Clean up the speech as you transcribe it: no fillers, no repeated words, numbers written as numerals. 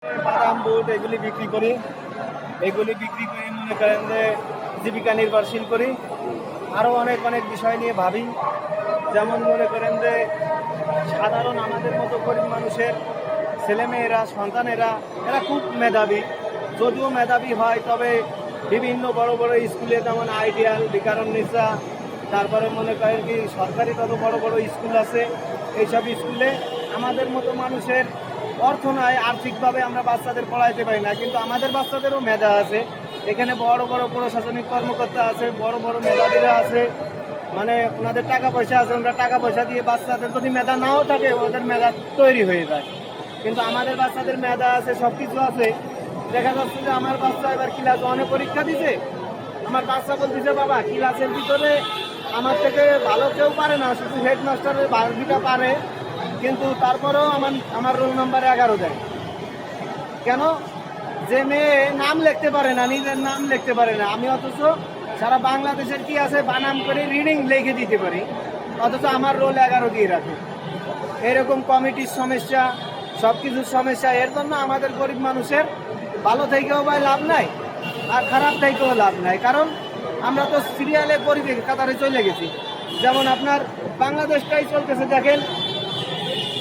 বাদাম বুট এগুলি বিক্রি করি। এগুলি বিক্রি করে মনে করেন যে জীবিকা নির্ভরশীল করি। আরও অনেক অনেক বিষয় নিয়ে ভাবি, যেমন মনে করেন যে সাধারণ আমাদের মতো গরিব মানুষের ছেলেমেয়েরা সন্তানেরা এরা খুব মেধাবী। যদিও মেধাবী হয় তবে বিভিন্ন বড় বড় স্কুলে যেমন আইডিয়াল, বিকারুন্নিসা, তারপরে মনে করেন কি সরকারি তত বড় বড় স্কুল আছে। এইসব স্কুলে আমাদের মতো মানুষের অর্থ নয়, আর্থিকভাবে আমরা বাচ্চাদের পড়াইতে পারি না, কিন্তু আমাদের বাচ্চাদেরও মেধা আছে। এখানে বড় বড় প্রশাসনিক কর্মকর্তা আছে, বড় বড় মেধাবীরা আছে, মানে ওনাদের টাকা পয়সা আছে। ওনারা টাকা পয়সা দিয়ে বাচ্চাদের যদি মেধা নাও থাকে ওদের মেধা তৈরি হয়ে যায়। কিন্তু আমাদের বাচ্চাদের মেধা আছে, সব কিছু আছে। দেখা যাচ্ছে যে আমার বাচ্চা এবার ক্লাস 1-এ পরীক্ষা দিছে। আমার বাচ্চা বলতেছে, বাবা ক্লাসের ভিতরে আমার থেকে ভালো কেউ পারে না, শুধু হেডমাস্টারের বারবিটা পারে, কিন্তু তারপরেও আমার রোল নাম্বার 11 দেয়। কেন? যে মেয়ে নাম লিখতে পারে না, নিজের নাম লিখতে পারে না, আমি অথচ সারা বাংলাদেশের কি আছে বানাম করে রিডিং লিখে দিতে পারি, অথচ আমার রোল 11 দিয়ে রাখে। এরকম কমিটির সমস্যা, সব কিছুর সমস্যা। এর জন্য আমাদের গরিব মানুষের ভালো থেকেও ভাই লাভ নাই, আর খারাপ থেকেও লাভ নাই। কারণ আমরা তো সিরিয়ালে পরিবেশ কাতারে চলে গেছি। যেমন আপনার বাংলাদেশটাই চলতেছে, দেখেন